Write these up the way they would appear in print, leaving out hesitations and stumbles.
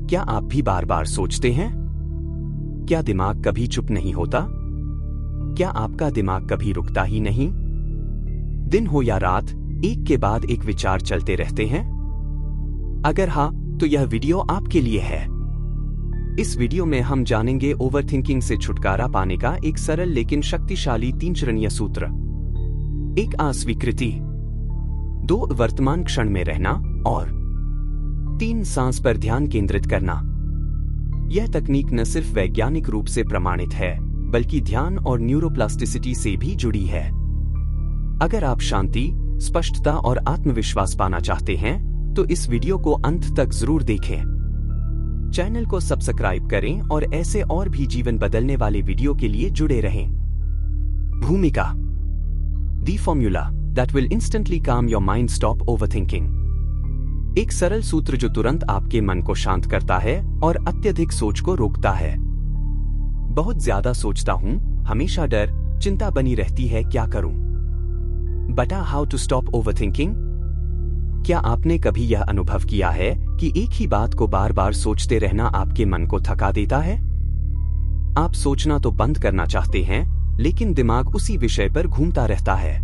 क्या आप भी बार बार सोचते हैं? क्या दिमाग कभी चुप नहीं होता? क्या आपका दिमाग कभी रुकता ही नहीं? दिन हो या रात, एक के बाद एक विचार चलते रहते हैं? अगर हाँ, तो यह वीडियो आपके लिए है। इस वीडियो में हम जानेंगे ओवरथिंकिंग से छुटकारा पाने का एक सरल लेकिन शक्तिशाली 3 चरणीय सूत्र। 1. अस्वीकृति। 2. वर्तमान क्षण में रहना और 3. सांस पर ध्यान केंद्रित करना। यह तकनीक न सिर्फ वैज्ञानिक रूप से प्रमाणित है, बल्कि ध्यान और न्यूरोप्लास्टिसिटी से भी जुड़ी है। अगर आप शांति, स्पष्टता और आत्मविश्वास पाना चाहते हैं, तो इस वीडियो को अंत तक जरूर देखें। चैनल को सब्सक्राइब करें और ऐसे और भी जीवन बदलने वाले वीडियो के लिए जुड़े रहें। भूमिका। The formula that will instantly काम योर माइंड, स्टॉप ओवरथिंकिंग। एक सरल सूत्र जो तुरंत आपके मन को शांत करता है और अत्यधिक सोच को रोकता है। बहुत ज्यादा सोचता हूं, हमेशा डर, चिंता बनी रहती है, क्या करूं? बटा हाउ टू स्टॉप ओवरथिंकिंग। क्या आपने कभी यह अनुभव किया है कि एक ही बात को बार बार सोचते रहना आपके मन को थका देता है? आप सोचना तो बंद करना चाहते हैं, लेकिन दिमाग उसी विषय पर घूमता रहता है।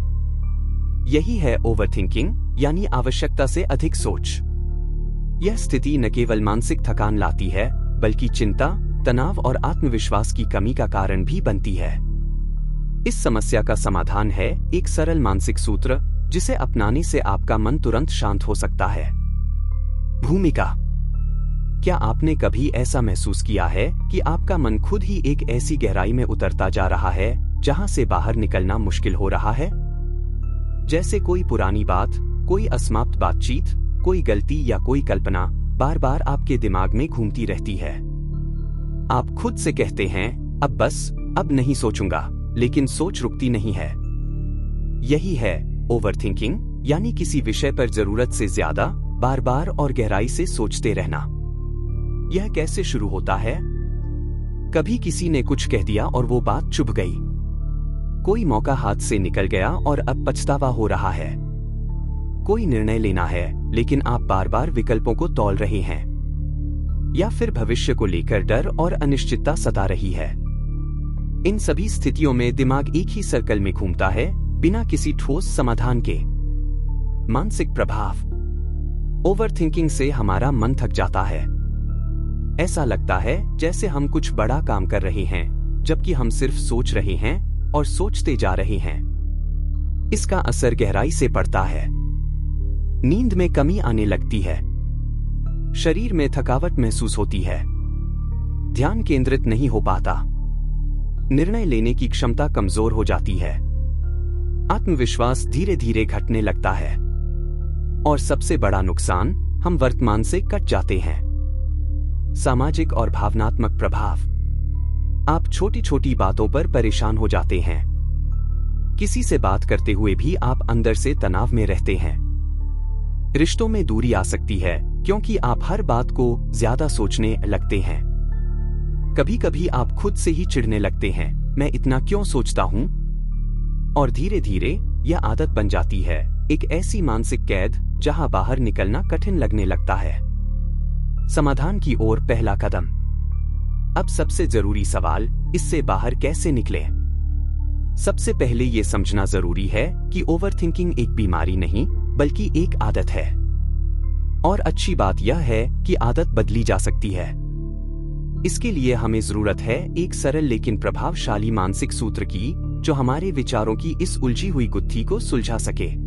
यही है ओवरथिंकिंग, यानी आवश्यकता से अधिक सोच। यह स्थिति न केवल मानसिक थकान लाती है, बल्कि चिंता, तनाव और आत्मविश्वास की कमी का कारण भी बनती है। इस समस्या का समाधान है एक सरल मानसिक सूत्र, जिसे अपनाने से आपका मन तुरंत शांत हो सकता है। भूमिका। क्या आपने कभी ऐसा महसूस किया है कि आपका मन खुद ही एक ऐसी गहराई में उतरता जा रहा है जहां से बाहर निकलना मुश्किल हो रहा है? जैसे कोई पुरानी बात, कोई असमाप्त बातचीत, कोई गलती या कोई कल्पना बार बार आपके दिमाग में घूमती रहती है। आप खुद से कहते हैं, अब बस, अब नहीं सोचूंगा, लेकिन सोच रुकती नहीं है। यही है ओवरथिंकिंग, यानी किसी विषय पर जरूरत से ज्यादा बार बार और गहराई से सोचते रहना। यह कैसे शुरू होता है? कभी किसी ने कुछ कह दिया और वो बात चुभ गई। कोई मौका हाथ से निकल गया और अब पछतावा हो रहा है। कोई निर्णय लेना है, लेकिन आप बार बार विकल्पों को तौल रहे हैं। या फिर भविष्य को लेकर डर और अनिश्चितता सता रही है। इन सभी स्थितियों में दिमाग एक ही सर्कल में घूमता है, बिना किसी ठोस समाधान के। मानसिक प्रभाव। ओवरथिंकिंग से हमारा मन थक जाता है। ऐसा लगता है जैसे हम कुछ बड़ा काम कर रहे हैं, जबकि हम सिर्फ सोच रहे हैं और सोचते जा रहे हैं। इसका असर गहराई से पड़ता है। नींद में कमी आने लगती है। शरीर में थकावट महसूस होती है। ध्यान केंद्रित नहीं हो पाता। निर्णय लेने की क्षमता कमजोर हो जाती है। आत्मविश्वास धीरे धीरे घटने लगता है। और सबसे बड़ा नुकसान, हम वर्तमान से कट जाते हैं। सामाजिक और भावनात्मक प्रभाव। आप छोटी छोटी बातों पर परेशान हो जाते हैं। किसी से बात करते हुए भी आप अंदर से तनाव में रहते हैं। रिश्तों में दूरी आ सकती है, क्योंकि आप हर बात को ज्यादा सोचने लगते हैं। कभी कभी आप खुद से ही चिढ़ने लगते हैं, मैं इतना क्यों सोचता हूं? और धीरे धीरे यह आदत बन जाती है, एक ऐसी मानसिक कैद जहां बाहर निकलना कठिन लगने लगता है। समाधान की ओर पहला कदम। अब सबसे जरूरी सवाल, इससे बाहर कैसे निकलें? सबसे पहले यह समझना जरूरी है कि ओवरथिंकिंग एक बीमारी नहीं, बल्कि एक आदत है। और अच्छी बात यह है कि आदत बदली जा सकती है। इसके लिए हमें जरूरत है एक सरल लेकिन प्रभावशाली मानसिक सूत्र की, जो हमारे विचारों की इस उलझी हुई गुत्थी को सुलझा सके।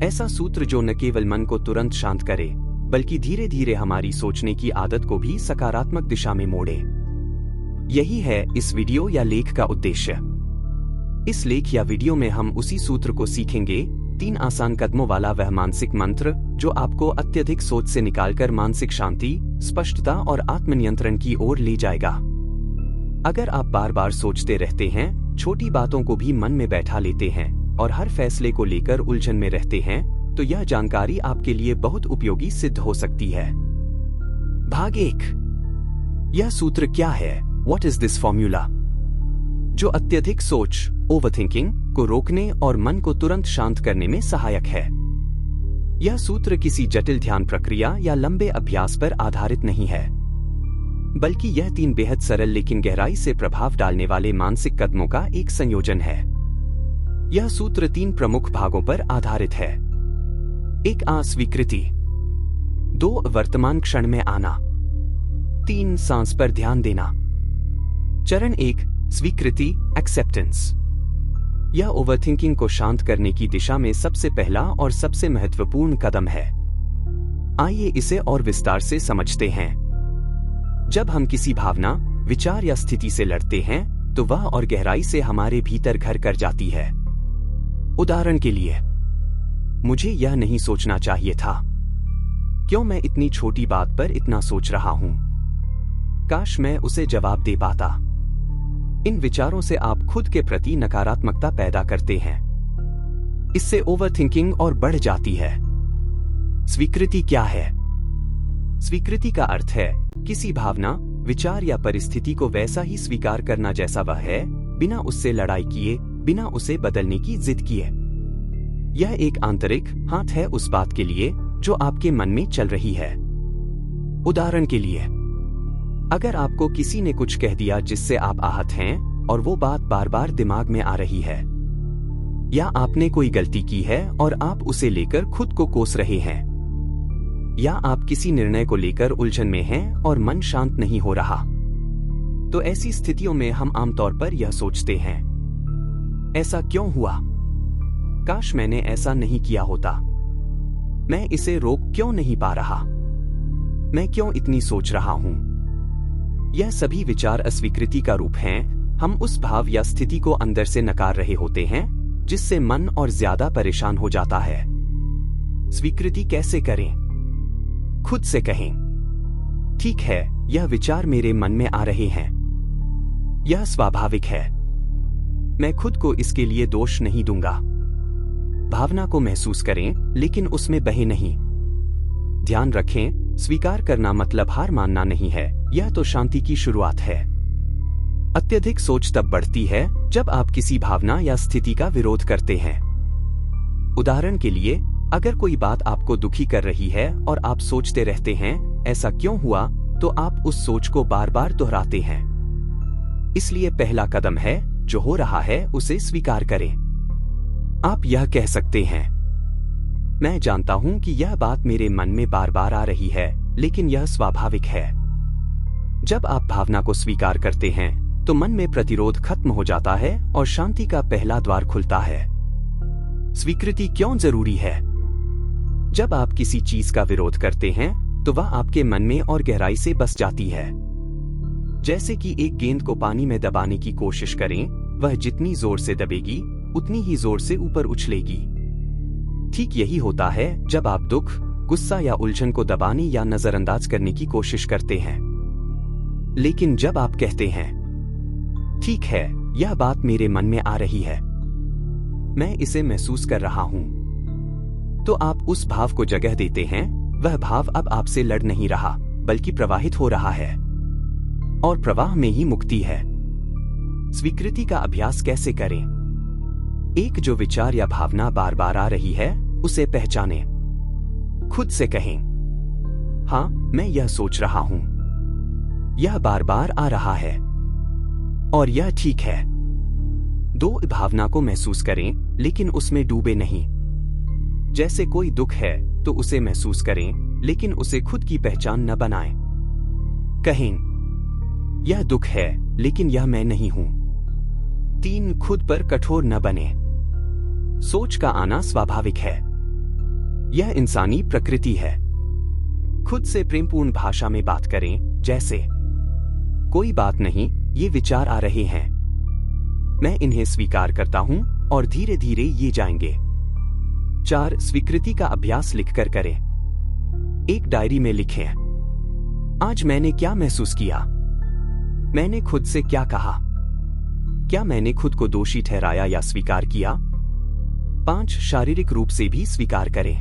ऐसा सूत्र जो न केवल मन को तुरंत शांत करे, बल्कि धीरे धीरे हमारी सोचने की आदत को भी सकारात्मक दिशा में मोड़े। यही है इस वीडियो या लेख का उद्देश्य। इस लेख या वीडियो में हम उसी सूत्र को सीखेंगे, 3 आसान कदमों वाला वह मानसिक मंत्र जो आपको अत्यधिक सोच से निकालकर मानसिक शांति, स्पष्टता और आत्मनियंत्रण की ओर ले जाएगा। अगर आप बार बार सोचते रहते हैं, छोटी बातों को भी मन में बैठा लेते हैं और हर फैसले को लेकर उलझन में रहते हैं, तो यह जानकारी आपके लिए बहुत उपयोगी सिद्ध हो सकती है। भाग 1। यह सूत्र क्या है? What is this formula? जो अत्यधिक सोच, ओवरथिंकिंग को रोकने और मन को तुरंत शांत करने में सहायक है। यह सूत्र किसी जटिल ध्यान प्रक्रिया या लंबे अभ्यास पर आधारित नहीं है, बल्कि यह 3 बेहद सरल लेकिन गहराई से प्रभाव डालने वाले मानसिक कदमों का एक संयोजन है। यह सूत्र 3 प्रमुख भागों पर आधारित है। 1 स्वीकृति, 2 वर्तमान क्षण में आना, 3 सांस पर ध्यान देना। चरण 1 स्वीकृति एक्सेप्टेंस। यह ओवरथिंकिंग को शांत करने की दिशा में सबसे पहला और सबसे महत्वपूर्ण कदम है। आइए इसे और विस्तार से समझते हैं। जब हम किसी भावना, विचार या स्थिति से लड़ते हैं तो वह और गहराई से हमारे भीतर घर कर जाती है। उदाहरण के लिए, मुझे यह नहीं सोचना चाहिए था। क्यों मैं इतनी छोटी बात पर इतना सोच रहा हूं? काश मैं उसे जवाब दे पाता। इन विचारों से आप खुद के प्रति नकारात्मकता पैदा करते हैं। इससे ओवरथिंकिंग और बढ़ जाती है। स्वीकृति क्या है? स्वीकृति का अर्थ है किसी भावना, विचार या परिस्थिति को वैसा ही स्वीकार करना जैसा वह है, बिना उससे लड़ाई किए, बिना उसे बदलने की जिद किए। यह एक आंतरिक हाथ है उस बात के लिए जो आपके मन में चल रही है। उदाहरण के लिए, अगर आपको किसी ने कुछ कह दिया जिससे आप आहत हैं और वो बात बार बार दिमाग में आ रही है, या आपने कोई गलती की है और आप उसे लेकर खुद को कोस रहे हैं, या आप किसी निर्णय को लेकर उलझन में हैं और मन शांत नहीं हो रहा, तो ऐसी स्थितियों में हम आमतौर पर यह सोचते हैं, ऐसा क्यों हुआ? काश मैंने ऐसा नहीं किया होता। मैं इसे रोक क्यों नहीं पा रहा? मैं क्यों इतनी सोच रहा हूं? यह सभी विचार अस्वीकृति का रूप हैं। हम उस भाव या स्थिति को अंदर से नकार रहे होते हैं जिससे मन और ज्यादा परेशान हो जाता है। स्वीकृति कैसे करें? खुद से कहें, ठीक है, यह विचार मेरे मन में आ रहे हैं। यह स्वाभाविक है। मैं खुद को इसके लिए दोष नहीं दूंगा। भावना को महसूस करें लेकिन उसमें बहे नहीं। ध्यान रखें, स्वीकार करना मतलब हार मानना नहीं है, यह तो शांति की शुरुआत है। अत्यधिक सोच तब बढ़ती है जब आप किसी भावना या स्थिति का विरोध करते हैं। उदाहरण के लिए, अगर कोई बात आपको दुखी कर रही है और आप सोचते रहते हैं, ऐसा क्यों हुआ, तो आप उस सोच को बार बार दोहराते हैं। इसलिए पहला कदम है, जो हो रहा है उसे स्वीकार करें। आप यह कह सकते हैं, मैं जानता हूं कि यह बात मेरे मन में बार बार आ रही है, लेकिन यह स्वाभाविक है। जब आप भावना को स्वीकार करते हैं तो मन में प्रतिरोध खत्म हो जाता है और शांति का पहला द्वार खुलता है। स्वीकृति क्यों जरूरी है? जब आप किसी चीज का विरोध करते हैं तो वह आपके मन में और गहराई से बस जाती है। जैसे कि एक गेंद को पानी में दबाने की कोशिश करें, वह जितनी जोर से दबेगी उतनी ही जोर से ऊपर उछलेगी। ठीक यही होता है जब आप दुख, गुस्सा या उलझन को दबाने या नजरअंदाज करने की कोशिश करते हैं। लेकिन जब आप कहते हैं, ठीक है, यह बात मेरे मन में आ रही है, मैं इसे महसूस कर रहा हूं, तो आप उस भाव को जगह देते हैं। वह भाव अब आपसे लड़ नहीं रहा, बल्कि प्रवाहित हो रहा है, और प्रवाह में ही मुक्ति है। स्वीकृति का अभ्यास कैसे करें? एक जो विचार या भावना बार बार आ रही है, उसे पहचानें। खुद से कहें, हाँ, मैं यह सोच रहा हूं, यह बार बार आ रहा है, और यह ठीक है। 2 भावना को महसूस करें, लेकिन उसमें डूबे नहीं। जैसे कोई दुख है तो उसे महसूस करें, लेकिन उसे खुद की पहचान न बनाएं। कहें, यह दुख है, लेकिन यह मैं नहीं हूं। 3 खुद पर कठोर न बने। सोच का आना स्वाभाविक है, यह इंसानी प्रकृति है। खुद से प्रेमपूर्ण भाषा में बात करें, जैसे, कोई बात नहीं, ये विचार आ रहे हैं, मैं इन्हें स्वीकार करता हूं और धीरे धीरे ये जाएंगे। 4 स्वीकृति का अभ्यास लिखकर करें। एक डायरी में लिखें, आज मैंने क्या महसूस किया, मैंने खुद से क्या कहा, क्या मैंने खुद को दोषी ठहराया या स्वीकार किया। 5 शारीरिक रूप से भी स्वीकार करें।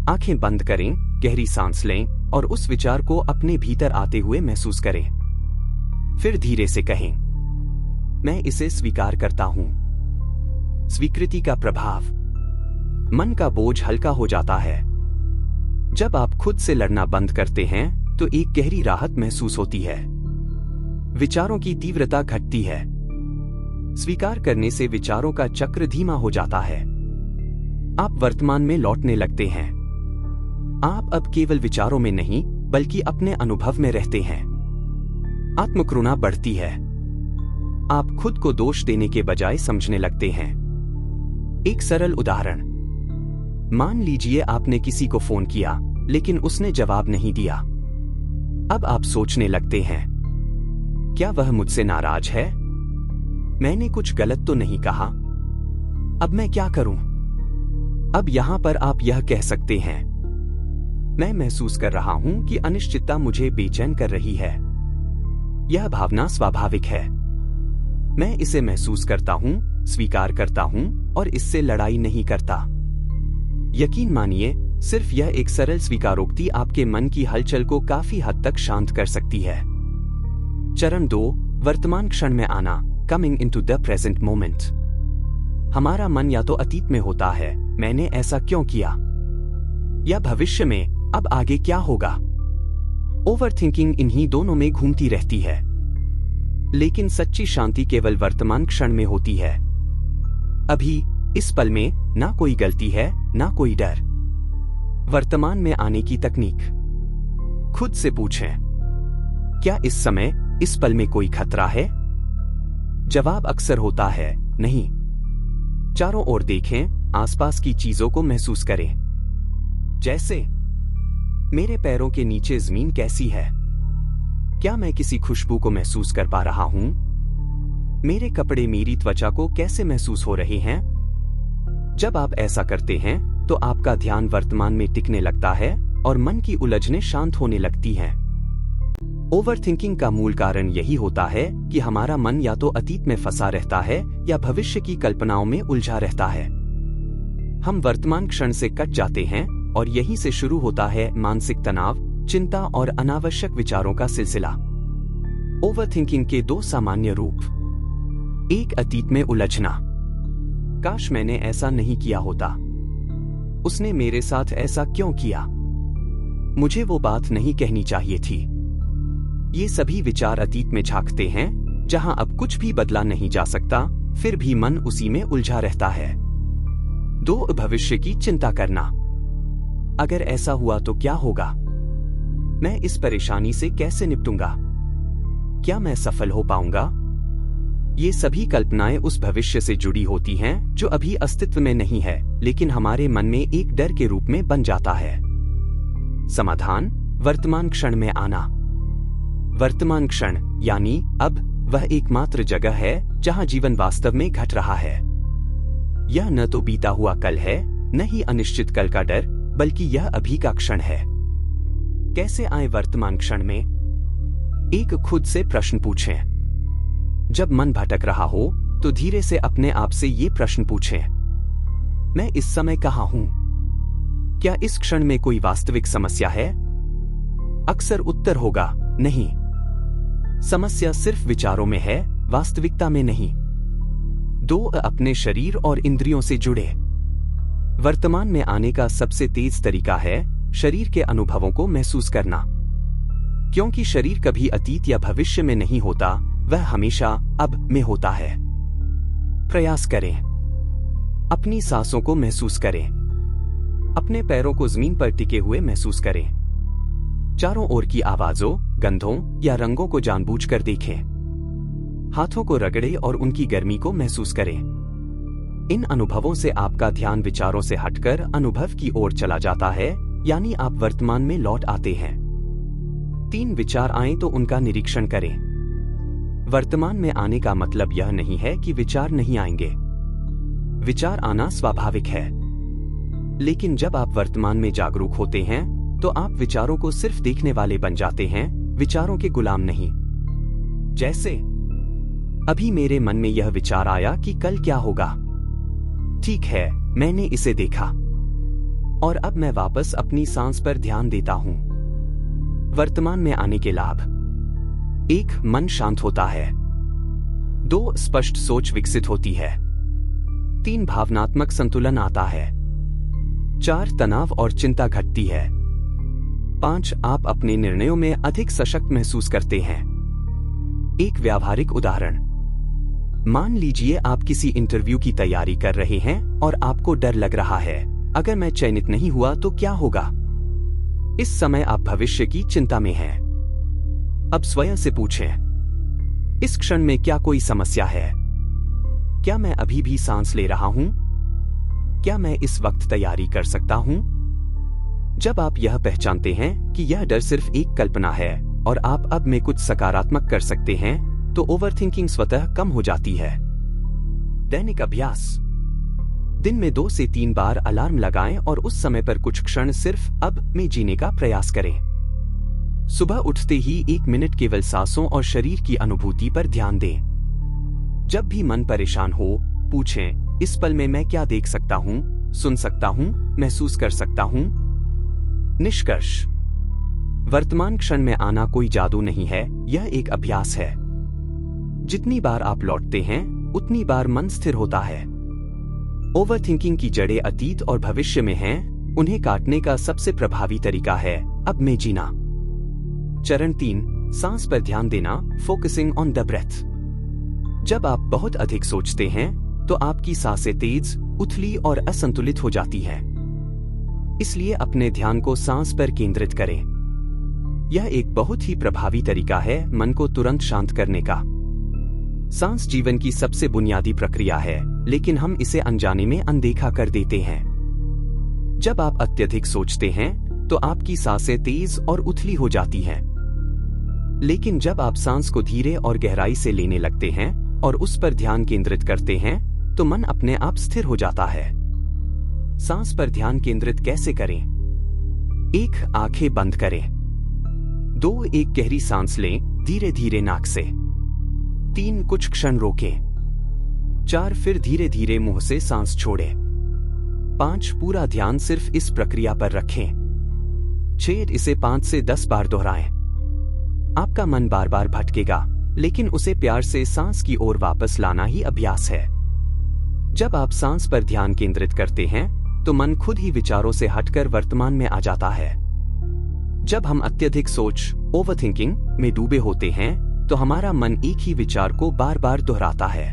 आंखें बंद करें, गहरी सांस लें और उस विचार को अपने भीतर आते हुए महसूस करें। फिर धीरे से कहें, मैं इसे स्वीकार करता हूं। स्वीकृति का प्रभाव। मन का बोझ हल्का हो जाता है। जब आप खुद से लड़ना बंद करते हैं तो एक गहरी राहत महसूस होती है। विचारों की तीव्रता घटती है। स्वीकार करने से विचारों का चक्र धीमा हो जाता है। आप वर्तमान में लौटने लगते हैं। आप अब केवल विचारों में नहीं बल्कि अपने अनुभव में रहते हैं। आत्मकरुणा बढ़ती है। आप खुद को दोष देने के बजाय समझने लगते हैं। एक सरल उदाहरण, मान लीजिए आपने किसी को फोन किया लेकिन उसने जवाब नहीं दिया। अब आप सोचने लगते हैं, क्या वह मुझसे नाराज है? मैंने कुछ गलत तो नहीं कहा? अब मैं क्या करूं? अब यहां पर आप यह कह सकते हैं, मैं महसूस कर रहा हूं कि अनिश्चितता मुझे बेचैन कर रही है। यह भावना स्वाभाविक है। मैं इसे महसूस करता हूं, स्वीकार करता हूं और इससे लड़ाई नहीं करता। यकीन मानिए, सिर्फ यह एक सरल स्वीकारोक्ति आपके मन की हलचल को काफी हद तक शांत कर सकती है। चरण 2, वर्तमान क्षण में आना, coming into the present moment. हमारा मन या तो अतीत में होता है, मैंने ऐसा क्यों किया, या भविष्य में, अब आगे क्या होगा। ओवरथिंकिंग इन्हीं दोनों में घूमती रहती है। लेकिन सच्ची शांति केवल वर्तमान क्षण में होती है। अभी, इस पल में ना कोई गलती है, ना कोई डर। वर्तमान में आने की तकनीक। खुद से पूछें, क्या इस समय, इस पल में कोई खतरा है? जवाब अक्सर होता है, नहीं। चारों ओर देखें, आसपास की चीजों को महसूस करें। जैसे, मेरे पैरों के नीचे जमीन कैसी है? क्या मैं किसी खुशबू को महसूस कर पा रहा हूं? मेरे कपड़े मेरी त्वचा को कैसे महसूस हो रहे हैं? जब आप ऐसा करते हैं तो आपका ध्यान वर्तमान में टिकने लगता है और मन की उलझनें शांत होने लगती हैं। ओवरथिंकिंग का मूल कारण यही होता है कि हमारा मन या तो अतीत में फंसा रहता है या भविष्य की कल्पनाओं में उलझा रहता है। हम वर्तमान क्षण से कट जाते हैं और यहीं से शुरू होता है मानसिक तनाव, चिंता और अनावश्यक विचारों का सिलसिला। ओवरथिंकिंग के 2 सामान्य रूप। 1, अतीत में उलझना। काश मैंने ऐसा नहीं किया होता। उसने मेरे साथ ऐसा क्यों किया? मुझे वो बात नहीं कहनी चाहिए थी। ये सभी विचार अतीत में झांकते हैं, जहां अब कुछ भी बदला नहीं जा सकता, फिर भी मन उसी में उलझा रहता है। 2, भविष्य की चिंता करना। अगर ऐसा हुआ तो क्या होगा? मैं इस परेशानी से कैसे निपटूंगा? क्या मैं सफल हो पाऊंगा? ये सभी कल्पनाएं उस भविष्य से जुड़ी होती हैं जो अभी अस्तित्व में नहीं है, लेकिन हमारे मन में एक डर के रूप में बन जाता है। समाधान, वर्तमान क्षण में आना। वर्तमान क्षण यानी अब, वह एकमात्र जगह है जहां जीवन वास्तव में घट रहा है। यह न तो बीता हुआ कल है, न ही अनिश्चित कल का डर, बल्कि यह अभी का क्षण है। कैसे आए वर्तमान क्षण में? एक खुद से प्रश्न पूछें। जब मन भटक रहा हो तो धीरे से अपने आप से ये प्रश्न पूछें, मैं इस समय कहाँ हूं? क्या इस क्षण में कोई वास्तविक समस्या है? अक्सर उत्तर होगा, नहीं। समस्या सिर्फ विचारों में है, वास्तविकता में नहीं। 2, अपने शरीर और इंद्रियों से जुड़े। वर्तमान में आने का सबसे तेज तरीका है शरीर के अनुभवों को महसूस करना। क्योंकि शरीर कभी अतीत या भविष्य में नहीं होता, वह हमेशा अब में होता है। प्रयास करें। अपनी सांसों को महसूस करें। अपने पैरों को जमीन पर टिके हुए महसूस करें। चारों ओर की आवाजों, गंधों या रंगों को जानबूझकर देखें। हाथों को रगड़ें और उनकी गर्मी को महसूस करें। इन अनुभवों से आपका ध्यान विचारों से हटकर अनुभव की ओर चला जाता है, यानी आप वर्तमान में लौट आते हैं। 3, विचार आएं तो उनका निरीक्षण करें। वर्तमान में आने का मतलब यह नहीं है कि विचार नहीं आएंगे। विचार आना स्वाभाविक है। लेकिन जब आप वर्तमान में जागरूक होते हैं तो आप विचारों को सिर्फ देखने वाले बन जाते हैं, विचारों के गुलाम नहीं। जैसे, अभी मेरे मन में यह विचार आया कि कल क्या होगा। ठीक है, मैंने इसे देखा और अब मैं वापस अपनी सांस पर ध्यान देता हूं। वर्तमान में आने के लाभ। 1, मन शांत होता है। 2, स्पष्ट सोच विकसित होती है। 3, भावनात्मक संतुलन आता है। 4 तनाव और चिंता घटती है। 5 आप अपने निर्णयों में अधिक सशक्त महसूस करते हैं। एक व्यावहारिक उदाहरण, मान लीजिए आप किसी इंटरव्यू की तैयारी कर रहे हैं और आपको डर लग रहा है, अगर मैं चयनित नहीं हुआ तो क्या होगा। इस समय आप भविष्य की चिंता में हैं। अब स्वयं से पूछें, इस क्षण में क्या कोई समस्या है? क्या मैं अभी भी सांस ले रहा हूं? क्या मैं इस वक्त तैयारी कर सकता हूं? जब आप यह पहचानते हैं कि यह डर सिर्फ एक कल्पना है और आप अब में कुछ सकारात्मक कर सकते हैं, तो ओवरथिंकिंग स्वतः कम हो जाती है। दैनिक अभ्यास, दिन में 2 से 3 बार अलार्म लगाएं और उस समय पर कुछ क्षण सिर्फ अब में जीने का प्रयास करें। सुबह उठते ही 1 मिनट केवल सांसों और शरीर की अनुभूति पर ध्यान दें। जब भी मन परेशान हो, पूछें, इस पल में मैं क्या देख सकता हूं, सुन सकता हूं, महसूस कर सकता हूं? निष्कर्ष, वर्तमान क्षण में आना कोई जादू नहीं है, यह एक अभ्यास है। जितनी बार आप लौटते हैं, उतनी बार मन स्थिर होता है। ओवरथिंकिंग की जड़ें अतीत और भविष्य में हैं, उन्हें काटने का सबसे प्रभावी तरीका है अब में जीना। चरण 3, सांस पर ध्यान देना, फोकसिंग ऑन द ब्रेथ। जब आप बहुत अधिक सोचते हैं, तो आपकी सांसें तेज, उथली और असंतुलित हो जाती हैं। इसलिए अपने ध्यान को सांस पर केंद्रित करें। यह एक बहुत ही प्रभावी तरीका है मन को तुरंत शांत करने का। सांस जीवन की सबसे बुनियादी प्रक्रिया है, लेकिन हम इसे अनजाने में अनदेखा कर देते हैं। जब आप अत्यधिक सोचते हैं, तो आपकी सांसें तेज और उथली हो जाती हैं। लेकिन जब आप सांस को धीरे और गहराई से लेने लगते हैं और उस पर ध्यान केंद्रित करते हैं, तो मन अपने आप स्थिर हो जाता है। सांस पर ध्यान केंद्रित कैसे करें? 1, आंखें बंद करें। 2, एक गहरी सांस लें, धीरे धीरे नाक से। 3, कुछ क्षण रोकें। 4, फिर धीरे धीरे मुंह से सांस छोड़ें। 5, पूरा ध्यान सिर्फ इस प्रक्रिया पर रखें। 6, इसे 5 से 10 बार दोहराएं। आपका मन बार बार भटकेगा, लेकिन उसे प्यार से सांस की ओर वापस लाना ही अभ्यास है। जब आप सांस पर ध्यान केंद्रित करते हैं, तो मन खुद ही विचारों से हटकर वर्तमान में आ जाता है। जब हम अत्यधिक सोच, ओवरथिंकिंग में डूबे होते हैं, तो हमारा मन एक ही विचार को बार बार दोहराता है।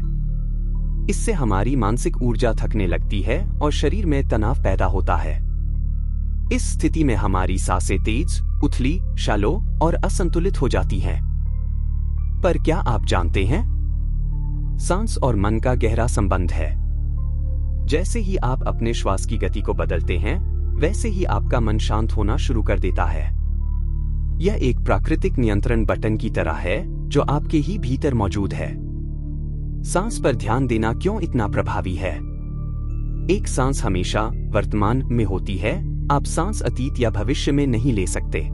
इससे हमारी मानसिक ऊर्जा थकने लगती है और शरीर में तनाव पैदा होता है। इस स्थिति में हमारी सांसें तेज, उथली, शैलो और असंतुलित हो जाती हैं। पर क्या आप जानते हैं, सांस और मन का गहरा संबंध है। जैसे ही आप अपने श्वास की गति को बदलते हैं, वैसे ही आपका मन शांत होना शुरू कर देता है। यह एक प्राकृतिक नियंत्रण बटन की तरह है, जो आपके ही भीतर मौजूद है। सांस पर ध्यान देना क्यों इतना प्रभावी है? एक सांस हमेशा वर्तमान में होती है, आप सांस अतीत या भविष्य में नहीं ले सकते।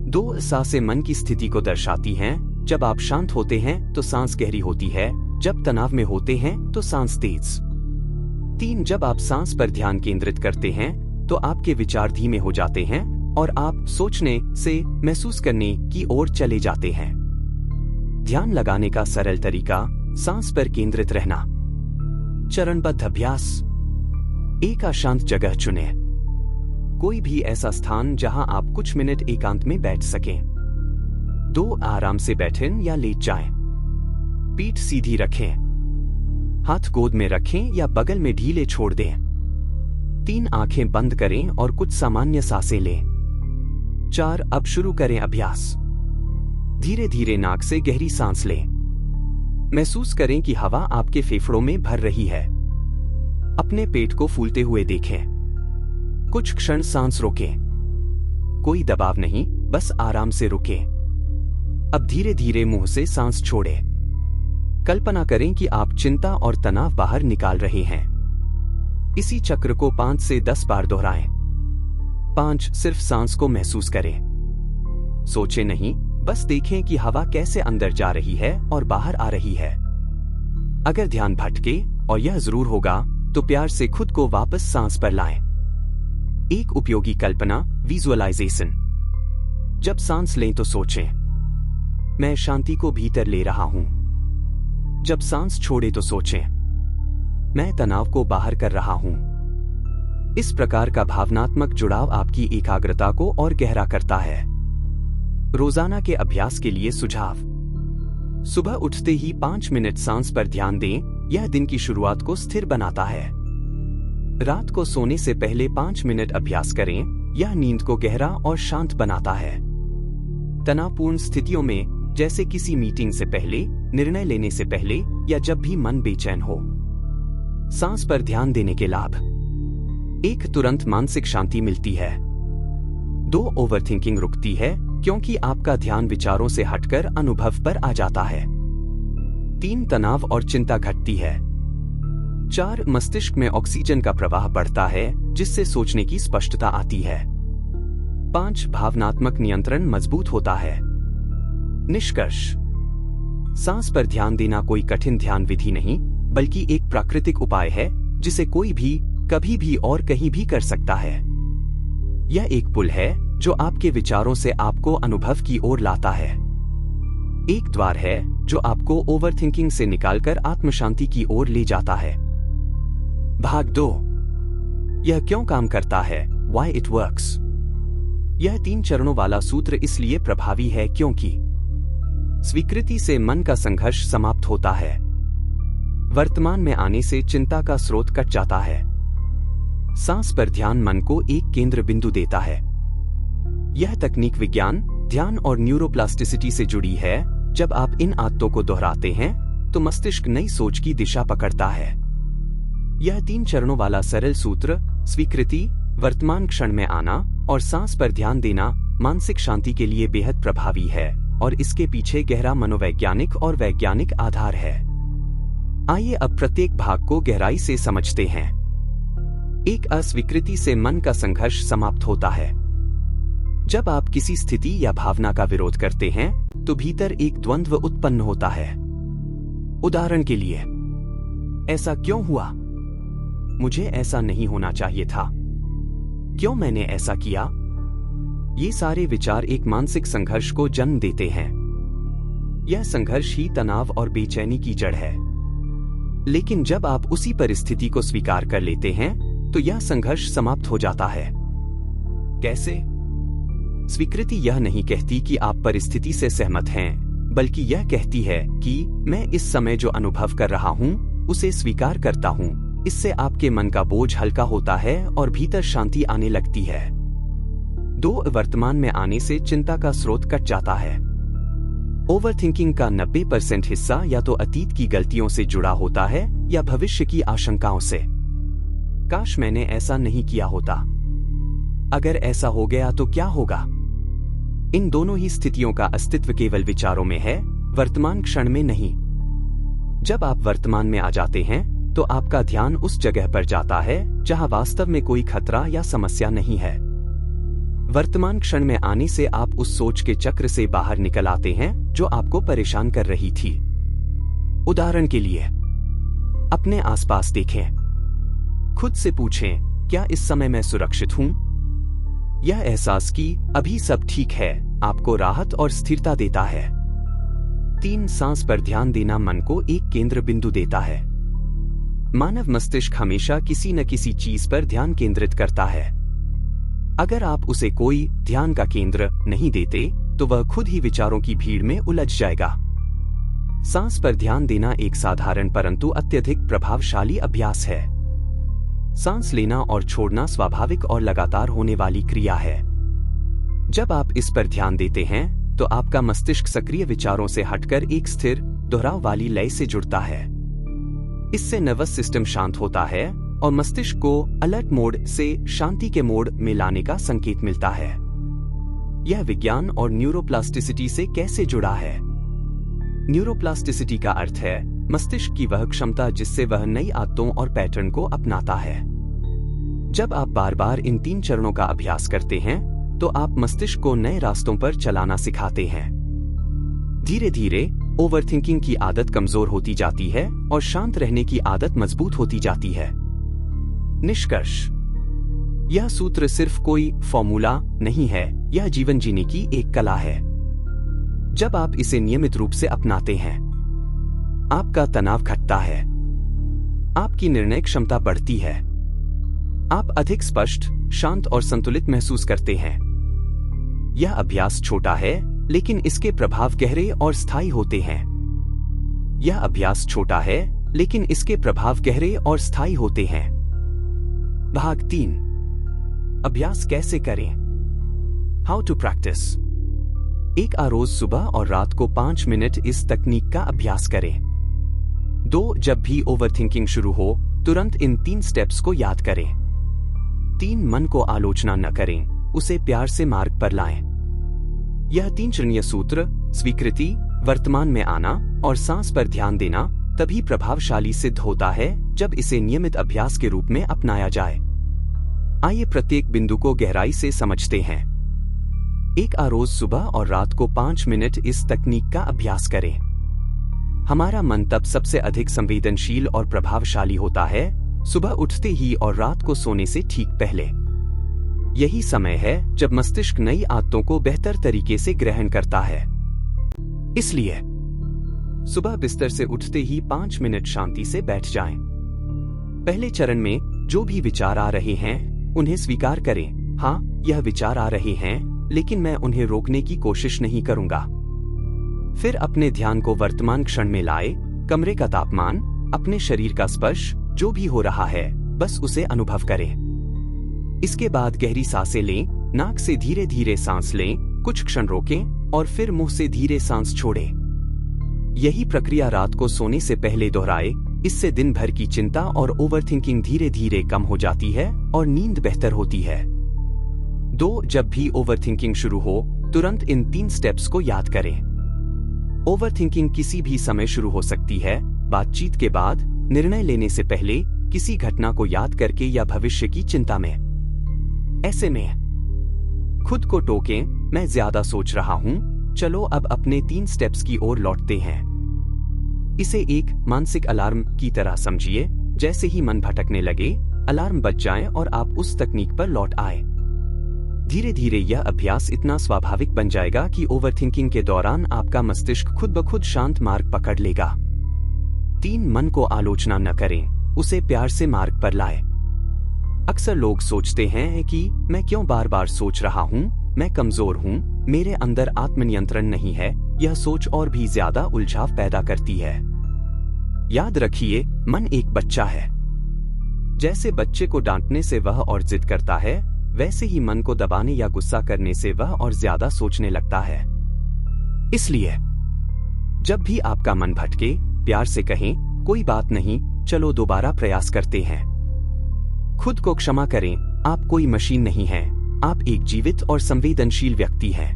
2 सांसें मन की स्थिति को दर्शाती हैं, जब आप शांत होते हैं तो सांस गहरी होती है, जब तनाव में होते हैं तो सांस तेज। 3, जब आप सांस पर ध्यान केंद्रित करते हैं, तो आपके विचार धीमे हो जाते हैं और आप सोचने से महसूस करने की ओर चले जाते हैं। ध्यान लगाने का सरल तरीका, सांस पर केंद्रित रहना। चरणबद्ध अभ्यास, एक शांत जगह चुनें। कोई भी ऐसा स्थान जहां आप कुछ मिनट एकांत में बैठ सकें। 2, आराम से बैठें या लेट जाएं। पीठ सीधी रखें। हाथ गोद में रखें या बगल में ढीले छोड़ दें। 3, आंखें बंद करें और कुछ सामान्य सांसें लें। 4, अब शुरू करें अभ्यास। धीरे धीरे नाक से गहरी सांस लें। महसूस करें कि हवा आपके फेफड़ों में भर रही है। अपने पेट को फूलते हुए देखें। कुछ क्षण सांस रोकें। कोई दबाव नहीं, बस आराम से रुकें। अब धीरे धीरे मुंह से सांस छोड़ें। कल्पना करें कि आप चिंता और तनाव बाहर निकाल रहे हैं। इसी चक्र को 5 से 10 बार दोहराएं। 5, सिर्फ सांस को महसूस करें। सोचें नहीं, बस देखें कि हवा कैसे अंदर जा रही है और बाहर आ रही है। अगर ध्यान भटके, और यह जरूर होगा, तो प्यार से खुद को वापस सांस पर लाएं। एक उपयोगी कल्पना, विजुअलाइजेशन। जब सांस लें तो सोचें, मैं शांति को भीतर ले रहा हूं। जब सांस छोड़े तो सोचें, मैं तनाव को बाहर कर रहा हूं। इस प्रकार का भावनात्मक जुड़ाव आपकी एकाग्रता को और गहरा करता है। रोजाना के अभ्यास के लिए सुझाव। सुबह उठते ही 5 मिनट सांस पर ध्यान दें, यह दिन की शुरुआत को स्थिर बनाता है। रात को सोने से पहले 5 मिनट अभ्यास करें, यह नींद को गहरा और शांत बनाता है। तनावपूर्ण स्थितियों में, जैसे किसी मीटिंग से पहले, निर्णय लेने से पहले या जब भी मन बेचैन हो, सांस पर ध्यान देने के लाभ। 1. तुरंत मानसिक शांति मिलती है। 2. ओवरथिंकिंग रुकती है, क्योंकि आपका ध्यान विचारों से हटकर अनुभव पर आ जाता है। 3. तनाव और चिंता घटती है। 4. मस्तिष्क में ऑक्सीजन का प्रवाह बढ़ता है, जिससे सोचने की स्पष्टता आती है। 5. भावनात्मक नियंत्रण मजबूत होता है। निष्कर्ष। सांस पर ध्यान देना कोई कठिन ध्यान विधि नहीं, बल्कि एक प्राकृतिक उपाय है जिसे कोई भी, कभी भी और कहीं भी कर सकता है। यह एक पुल है जो आपके विचारों से आपको अनुभव की ओर लाता है। एक द्वार है जो आपको ओवरथिंकिंग से निकालकर आत्मशांति की ओर ले जाता है। भाग 2। यह क्यों काम करता है? Why it works। यह 3 चरणों वाला सूत्र इसलिए प्रभावी है क्योंकि स्वीकृति से मन का संघर्ष समाप्त होता है। वर्तमान में आने से चिंता का स्रोत कट जाता है। सांस पर ध्यान मन को एक केंद्र बिंदु देता है। यह तकनीक विज्ञान, ध्यान और न्यूरोप्लास्टिसिटी से जुड़ी है। जब आप इन आदतों को दोहराते हैं तो मस्तिष्क नई सोच की दिशा पकड़ता है। यह 3 चरणों वाला सरल सूत्र, स्वीकृति, वर्तमान क्षण में आना और सांस पर ध्यान देना, मानसिक शांति के लिए बेहद प्रभावी है और इसके पीछे गहरा मनोवैज्ञानिक और वैज्ञानिक आधार है। आइए अब प्रत्येक भाग को गहराई से समझते हैं। 1. अस्वीकृति से मन का संघर्ष समाप्त होता है। जब आप किसी स्थिति या भावना का विरोध करते हैं तो भीतर एक द्वंद्व उत्पन्न होता है। उदाहरण के लिए, ऐसा क्यों हुआ? मुझे ऐसा नहीं होना चाहिए था। क्यों मैंने ऐसा किया? ये सारे विचार एक मानसिक संघर्ष को जन्म देते हैं। यह संघर्ष ही तनाव और बेचैनी की जड़ है। लेकिन जब आप उसी परिस्थिति को स्वीकार कर लेते हैं तो यह संघर्ष समाप्त हो जाता है। कैसे? स्वीकृति यह नहीं कहती कि आप परिस्थिति से सहमत हैं, बल्कि यह कहती है कि मैं इस समय जो अनुभव कर रहा हूं उसे स्वीकार करता हूं। इससे आपके मन का बोझ हल्का होता है और भीतर शांति आने लगती है। 2. वर्तमान में आने से चिंता का स्रोत कट जाता है। ओवरथिंकिंग का 90% हिस्सा या तो अतीत की गलतियों से जुड़ा होता है या भविष्य की आशंकाओं से। काश मैंने ऐसा नहीं किया होता। अगर ऐसा हो गया तो क्या होगा? इन दोनों ही स्थितियों का अस्तित्व केवल विचारों में है, वर्तमान क्षण में नहीं। जब आप वर्तमान में आ जाते हैं तो आपका ध्यान उस जगह पर जाता है जहां वास्तव में कोई खतरा या समस्या नहीं है। वर्तमान क्षण में आने से आप उस सोच के चक्र से बाहर निकल आते हैं जो आपको परेशान कर रही थी। उदाहरण के लिए, अपने आसपास देखें। खुद से पूछें, क्या इस समय मैं सुरक्षित हूं? यह एहसास कि अभी सब ठीक है आपको राहत और स्थिरता देता है। 3. सांस पर ध्यान देना मन को एक केंद्र बिंदु देता है। मानव मस्तिष्क हमेशा किसी न किसी चीज पर ध्यान केंद्रित करता है। अगर आप उसे कोई ध्यान का केंद्र नहीं देते तो वह खुद ही विचारों की भीड़ में उलझ जाएगा। सांस पर ध्यान देना एक साधारण परंतु अत्यधिक प्रभावशाली अभ्यास है। सांस लेना और छोड़ना स्वाभाविक और लगातार होने वाली क्रिया है। जब आप इस पर ध्यान देते हैं तो आपका मस्तिष्क सक्रिय विचारों से हटकर एक स्थिर, दोहराव वाली लय से जुड़ता है। इससे नर्वस सिस्टम शांत होता है और मस्तिष्क को अलर्ट मोड से शांति के मोड में लाने का संकेत मिलता है। यह विज्ञान और न्यूरोप्लास्टिसिटी से कैसे जुड़ा है? न्यूरोप्लास्टिसिटी का अर्थ है मस्तिष्क की वह क्षमता जिससे वह नई आदतों और पैटर्न को अपनाता है। जब आप बार बार इन 3 चरणों का अभ्यास करते हैं तो आप मस्तिष्क को नए रास्तों पर चलाना सिखाते हैं। धीरे धीरे ओवरथिंकिंग की आदत कमजोर होती जाती है और शांत रहने की आदत मजबूत होती जाती है। निष्कर्ष, यह सूत्र सिर्फ कोई फॉर्मूला नहीं है, यह जीवन जीने की एक कला है। जब आप इसे नियमित रूप से अपनाते हैं, आपका तनाव घटता है, आपकी निर्णय क्षमता बढ़ती है, आप अधिक स्पष्ट, शांत और संतुलित महसूस करते हैं। यह अभ्यास छोटा है, लेकिन इसके प्रभाव गहरे और स्थायी होते हैं। यह अभ्यास छोटा है, लेकिन इसके प्रभाव गहरे और स्थायी होते हैं। भाग 3। अभ्यास कैसे करें? How to practice. एक रोज सुबह और रात को 5 मिनट इस तकनीक का अभ्यास करें। 2. जब भी ओवरथिंकिंग शुरू हो, तुरंत इन 3 स्टेप्स को याद करें। 3. मन को आलोचना न करें, उसे प्यार से मार्ग पर लाएं। यह 3 चरणीय सूत्र, स्वीकृति, वर्तमान में आना और सांस पर ध्यान देना, तभी प्रभावशाली सिद्ध होता है जब इसे नियमित अभ्यास के रूप में अपनाया जाए। आइए प्रत्येक बिंदु को गहराई से समझते हैं। एक रोज सुबह और रात को 5 मिनट इस तकनीक का अभ्यास करें। हमारा मन तब सबसे अधिक संवेदनशील और प्रभावशाली होता है, सुबह उठते ही और रात को सोने से ठीक पहले। यही समय है जब मस्तिष्क नई आदतों को बेहतर तरीके से ग्रहण करता है। इसलिए सुबह बिस्तर से उठते ही 5 मिनट शांति से बैठ जाएं। पहले चरण में जो भी विचार आ रहे हैं, उन्हें स्वीकार करें। हाँ, यह विचार आ रहे हैं, लेकिन मैं उन्हें रोकने की कोशिश नहीं करूंगा। फिर अपने ध्यान को वर्तमान क्षण में लाए, कमरे का तापमान, अपने शरीर का स्पर्श, जो भी हो रहा है, बस उसे अनुभव करें। इसके बाद गहरी सांसें लें, नाक से धीरे धीरे सांस लें, कुछ क्षण रोकें और फिर मुंह से धीरे सांस छोड़ें। यही प्रक्रिया रात को सोने से पहले दोहराए। इससे दिन भर की चिंता और ओवरथिंकिंग धीरे धीरे कम हो जाती है और नींद बेहतर होती है। 2. जब भी ओवरथिंकिंग शुरू हो, तुरंत इन 3 स्टेप्स को याद करें। ओवरथिंकिंग किसी भी समय शुरू हो सकती है, बातचीत के बाद, निर्णय लेने से पहले, किसी घटना को याद करके या भविष्य की चिंता में। ऐसे में खुद को टोकें, मैं ज्यादा सोच रहा हूं, चलो अब अपने 3 स्टेप्स की ओर लौटते हैं। इसे एक मानसिक अलार्म की तरह समझिए। जैसे ही मन भटकने लगे, अलार्म बज जाए और आप उस तकनीक पर लौट आए। धीरे धीरे यह अभ्यास इतना स्वाभाविक बन जाएगा कि ओवरथिंकिंग के दौरान आपका मस्तिष्क खुद ब खुद शांत मार्ग पकड़ लेगा। 3. मन को आलोचना न करें, उसे प्यार से मार्ग पर लाए। अक्सर लोग सोचते हैं कि मैं क्यों बार बार सोच रहा हूं, मैं कमजोर हूं, मेरे अंदर आत्मनियंत्रण नहीं है। यह सोच और भी ज्यादा उलझाव पैदा करती है। याद रखिए, मन एक बच्चा है। जैसे बच्चे को डांटने से वह और जिद करता है, वैसे ही मन को दबाने या गुस्सा करने से वह और ज्यादा सोचने लगता है। इसलिए जब भी आपका मन भटके, प्यार से कहें, कोई बात नहीं, चलो दोबारा प्रयास करते हैं। खुद को क्षमा करें, आप कोई मशीन नहीं हैं, आप एक जीवित और संवेदनशील व्यक्ति हैं।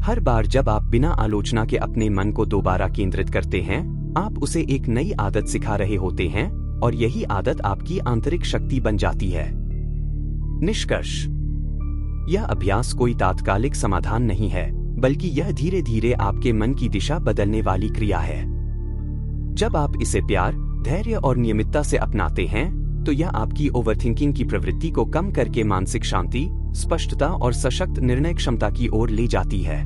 हर बार जब आप बिना आलोचना के अपने मन को दोबारा केंद्रित करते हैं, आप उसे एक नई आदत सिखा रहे होते हैं और यही आदत आपकी आंतरिक शक्ति बन जाती है। निष्कर्ष, यह अभ्यास कोई तात्कालिक समाधान नहीं है, बल्कि यह धीरे धीरे आपके मन की दिशा बदलने वाली क्रिया है। जब आप इसे प्यार, धैर्य और नियमितता से अपनाते हैं, तो यह आपकी ओवरथिंकिंग की प्रवृत्ति को कम करके मानसिक शांति, स्पष्टता और सशक्त निर्णय क्षमता की ओर ले जाती है।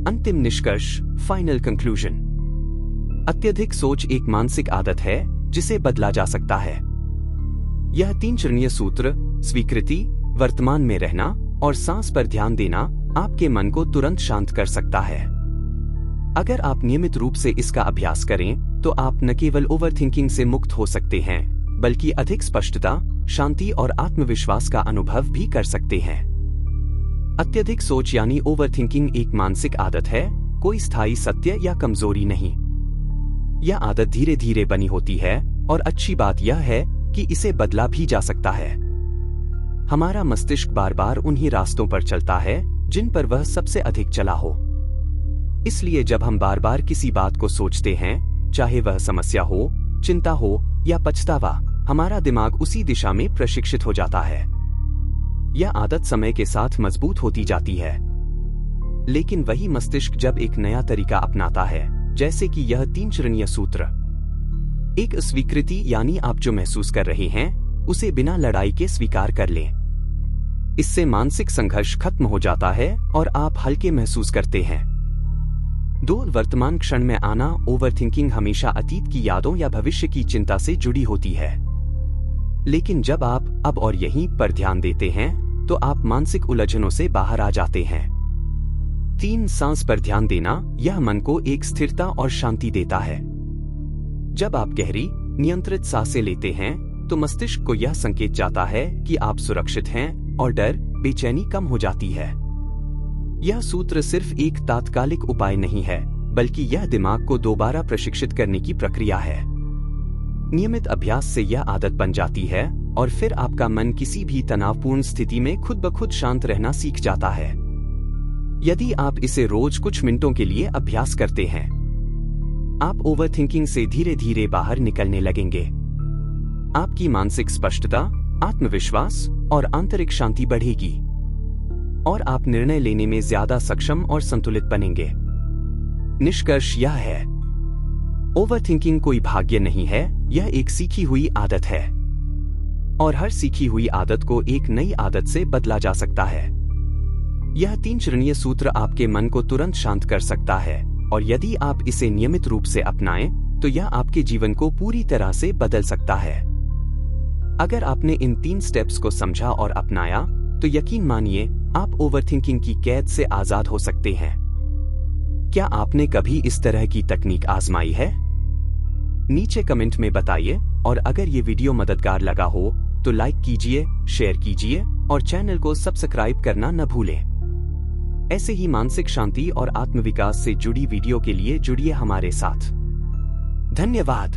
अंतिम निष्कर्ष, फाइनल कंक्लूजन। अत्यधिक सोच एक मानसिक आदत है जिसे बदला जा सकता है। यह 3 चरणीय सूत्र, स्वीकृति, वर्तमान में रहना और सांस पर ध्यान देना, आपके मन को तुरंत शांत कर सकता है। अगर आप नियमित रूप से इसका अभ्यास करें, तो आप न केवल ओवरथिंकिंग से मुक्त हो सकते हैं, बल्कि अधिक स्पष्टता, शांति और आत्मविश्वास का अनुभव भी कर सकते हैं। अत्यधिक सोच यानी ओवरथिंकिंग एक मानसिक आदत है, कोई स्थायी सत्य या कमजोरी नहीं। यह आदत धीरे धीरे बनी होती है और अच्छी बात यह है कि इसे बदला भी जा सकता है। हमारा मस्तिष्क बार बार उन्हीं रास्तों पर चलता है जिन पर वह सबसे अधिक चला हो। इसलिए जब हम बार बार किसी बात को सोचते हैं, चाहे वह समस्या हो, चिंता हो या पछतावा, हमारा दिमाग उसी दिशा में प्रशिक्षित हो जाता है। यह आदत समय के साथ मजबूत होती जाती है। लेकिन वही मस्तिष्क जब एक नया तरीका अपनाता है, जैसे कि यह 3 चरणीय सूत्र, एक स्वीकृति यानी आप जो महसूस कर रहे हैं उसे बिना लड़ाई के स्वीकार कर लें। इससे मानसिक संघर्ष खत्म हो जाता है और आप हल्के महसूस करते हैं। 2. वर्तमान क्षण में आना। ओवरथिंकिंग हमेशा अतीत की यादों या भविष्य की चिंता से जुड़ी होती है। लेकिन जब आप अब और यहीं पर ध्यान देते हैं तो आप मानसिक उलझनों से बाहर आ जाते हैं। 3 सांस पर ध्यान देना यह मन को एक स्थिरता और शांति देता है। जब आप गहरी नियंत्रित सांसें लेते हैं तो मस्तिष्क को यह संकेत जाता है कि आप सुरक्षित हैं और डर बेचैनी कम हो जाती है। यह सूत्र सिर्फ एक तात्कालिक उपाय नहीं है, बल्कि यह दिमाग को दोबारा प्रशिक्षित करने की प्रक्रिया है। नियमित अभ्यास से यह आदत बन जाती है और फिर आपका मन किसी भी तनावपूर्ण स्थिति में खुद ब खुद शांत रहना सीख जाता है। यदि आप इसे रोज कुछ मिनटों के लिए अभ्यास करते हैं, आप ओवरथिंकिंग से धीरे धीरे बाहर निकलने लगेंगे। आपकी मानसिक स्पष्टता, आत्मविश्वास और आंतरिक शांति बढ़ेगी और आप निर्णय लेने में ज्यादा सक्षम और संतुलित बनेंगे। निष्कर्ष यह है, ओवरथिंकिंग कोई भाग्य नहीं है, यह एक सीखी हुई आदत है और हर सीखी हुई आदत को एक नई आदत से बदला जा सकता है। यह 3 चरणीय सूत्र आपके मन को तुरंत शांत कर सकता है और यदि आप इसे नियमित रूप से अपनाएं तो यह आपके जीवन को पूरी तरह से बदल सकता है। अगर आपने इन 3 स्टेप्स को समझा और अपनाया तो यकीन मानिए आप ओवरथिंकिंग की कैद से आजाद हो सकते हैं। क्या आपने कभी इस तरह की तकनीक आजमाई है? नीचे कमेंट में बताइए और अगर ये वीडियो मददगार लगा हो तो लाइक कीजिए, शेयर कीजिए और चैनल को सब्सक्राइब करना न भूलें। ऐसे ही मानसिक शांति और आत्मविकास से जुड़ी वीडियो के लिए जुड़िए हमारे साथ। धन्यवाद।